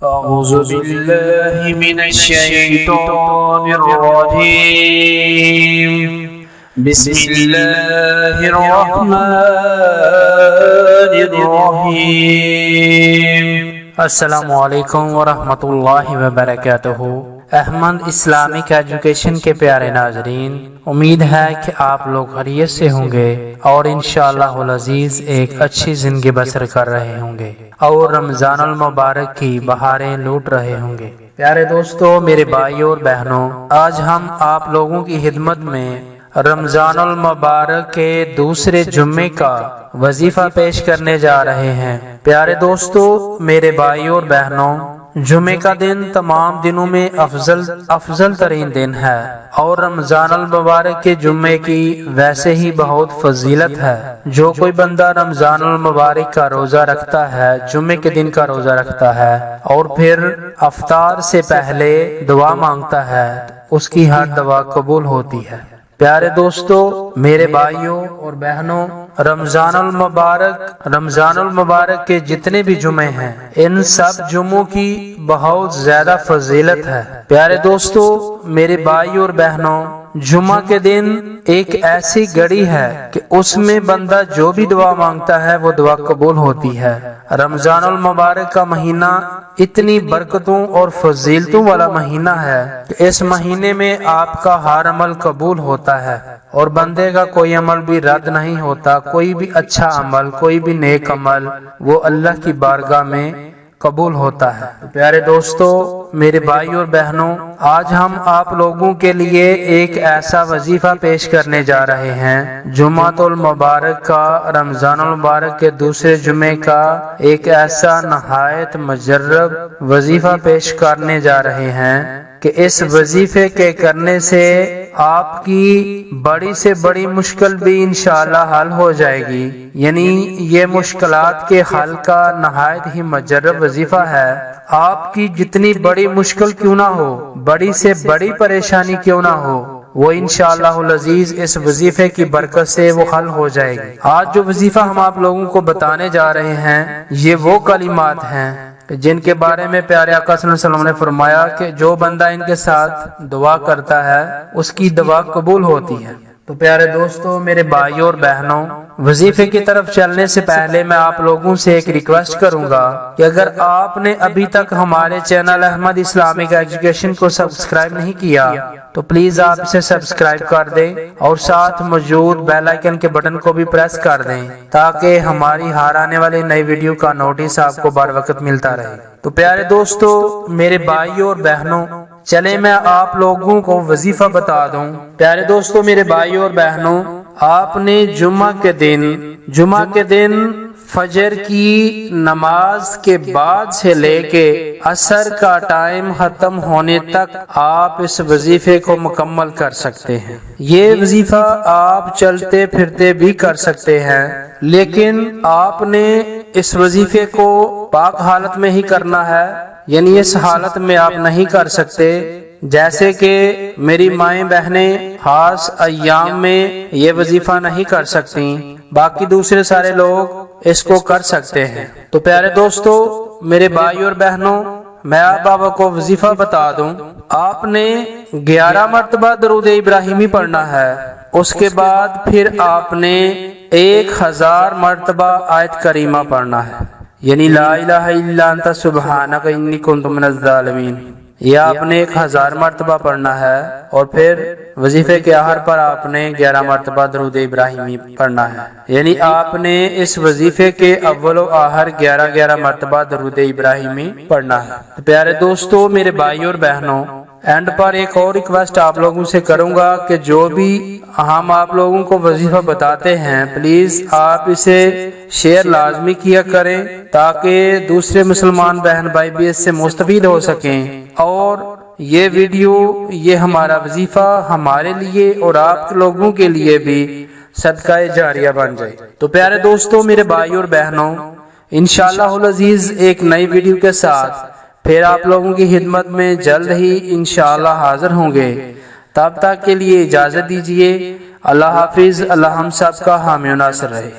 أعوذ بالله من الشيطان الرجيم بسم الله الرحمن الرحيم السلام علیکم ورحمۃ اللہ وبرکاتہ۔ احمد اسلامک ایجوکیشن کے پیارے ناظرین، امید ہے کہ آپ لوگ خیریت سے ہوں گے اور انشاءاللہ العزیز ایک اچھی زندگی بسر کر رہے ہوں گے اور رمضان المبارک کی بہاریں لوٹ رہے ہوں گے۔ پیارے دوستو، میرے بھائیوں اور بہنوں، آج ہم آپ لوگوں کی خدمت میں رمضان المبارک کے دوسرے جمعے کا وظیفہ پیش کرنے جا رہے ہیں۔ پیارے دوستو، میرے بھائیوں اور بہنوں، جمعے کا دن تمام دنوں میں افضل ترین دن ہے اور رمضان المبارک کے جمعے کی ویسے ہی بہت فضیلت ہے۔ جو کوئی بندہ رمضان المبارک کا روزہ رکھتا ہے، جمعے کے دن کا روزہ رکھتا ہے اور پھر افطار سے پہلے دعا مانگتا ہے، اس کی ہر دعا قبول ہوتی ہے۔ پیارے دوستو، میرے بھائیوں اور بہنوں، رمضان المبارک کے جتنے بھی جمعے ہیں، ان سب جمعوں کی بہت زیادہ فضیلت ہے۔ پیارے دوستو، میرے بھائیوں اور بہنوں، جمعہ کے دن ایک ایسی گھڑی ہے کہ اس میں بندہ جو بھی دعا مانگتا ہے وہ دعا قبول ہوتی ہے۔ رمضان المبارک کا مہینہ اتنی برکتوں اور فضیلتوں والا مہینہ ہے کہ اس مہینے میں آپ کا ہر عمل قبول ہوتا ہے اور بندے کا کوئی عمل بھی رد نہیں ہوتا۔ کوئی بھی اچھا عمل، کوئی بھی نیک عمل، وہ اللہ کی بارگاہ میں قبول ہوتا ہے۔ پیارے دوستو، میرے بھائی اور بہنوں، آج ہم آپ لوگوں کے لیے ایک ایسا وظیفہ پیش کرنے جا رہے ہیں، جمعۃ المبارک کا، رمضان المبارک کے دوسرے جمعے کا ایک ایسا نہایت مجرب وظیفہ پیش کرنے جا رہے ہیں کہ اس وظیفے کے کرنے سے آپ کی بڑی سے بڑی مشکل بھی انشاءاللہ حل ہو جائے گی۔ یعنی یہ مشکلات کے حل کا نہایت ہی مجرب وظیفہ ہے۔ آپ کی جتنی بڑی مشکل کیوں نہ ہو، بڑی سے بڑی پریشانی کیوں نہ ہو، وہ انشاءاللہ العزیز اس وظیفے کی برکت سے وہ حل ہو جائے گی۔ آج جو وظیفہ ہم آپ لوگوں کو بتانے جا رہے ہیں، یہ وہ کلمات ہیں جن کے بارے میں پیارے آقا صلی اللہ علیہ وسلم نے فرمایا کہ جو بندہ ان کے ساتھ دعا کرتا ہے اس کی دعا قبول ہوتی ہے۔ تو پیارے دوستو، میرے بھائیوں اور بہنوں، وظیفے کی طرف چلنے سے پہلے میں آپ لوگوں سے ایک ریکویسٹ کروں گا کہ اگر آپ نے ابھی تک ہمارے چینل احمد اسلامک ایجوکیشن کو سبسکرائب نہیں کیا تو پلیز آپ اسے سبسکرائب کر دیں اور ساتھ موجود بیل آئیکن کے بٹن کو بھی پریس کر دیں تاکہ ہماری ہر آنے والی نئی ویڈیو کا نوٹس آپ کو بر وقت ملتا رہے۔ تو پیارے دوستو، میرے بھائیوں اور بہنوں، چلیں میں آپ لوگوں کو وظیفہ بتا دوں۔ پیارے دوستو، میرے بھائیوں اور بہنوں، آپ نے جمعہ کے دن فجر کی نماز کے بعد سے لے کے عصر کا ٹائم ختم ہونے تک آپ اس وظیفے کو مکمل کر سکتے ہیں۔ یہ وظیفہ آپ چلتے پھرتے بھی کر سکتے ہیں، لیکن آپ نے اس وظیفے کو پاک حالت میں ہی کرنا ہے۔ یعنی اس حالت میں آپ نہیں کر سکتے جیسے کہ میری مائیں بہنیں خاص ایام میں یہ وظیفہ نہیں کر سکتی، باقی دوسرے سارے لوگ اس کو کر سکتے ہیں۔ تو پیارے دوستو، میرے بھائی اور بہنوں، میں آپ کو وظیفہ بتا دوں۔ آپ نے 11 مرتبہ درود ابراہیمی پڑھنا ہے، اس کے بعد پھر آپ نے 1000 مرتبہ آیت کریمہ پڑھنا ہے، یعنی لا الہ الا انت سبحانک انی کنت من الظالمین۔ یہ آپ نے 1000 مرتبہ پڑھنا ہے اور پھر وظیفے کے آخر پر آپ نے 11 مرتبہ درود ابراہیمی پڑھنا ہے۔ یعنی آپ نے اس وظیفے کے اول و آخر 11 مرتبہ درود ابراہیمی پڑھنا ہے۔ پیارے دوستو، میرے بھائی اور بہنوں، اینڈ پر ایک اور ریکویسٹ آپ لوگوں سے کروں گا کہ جو بھی ہم آپ لوگوں کو وظیفہ بتاتے ہیں، پلیز آپ اسے شیئر لازمی کیا کریں تاکہ دوسرے مسلمان بہن بھائی بھی اس سے مستفید ہو سکیں اور یہ ویڈیو، یہ ہمارا وظیفہ ہمارے لیے اور آپ لوگوں کے لیے بھی صدقہ جاریہ بن جائے۔ تو پیارے دوستو، میرے بھائی اور بہنوں، انشاءاللہ العزیز ایک نئی ویڈیو کے ساتھ پھر آپ لوگوں کی خدمت میں جلد ہی انشاءاللہ حاضر ہوں گے۔ تب تک کے لیے اجازت دیجیے۔ اللہ حافظ۔ اللہ ہم سب کا حامی و ناصر رہے۔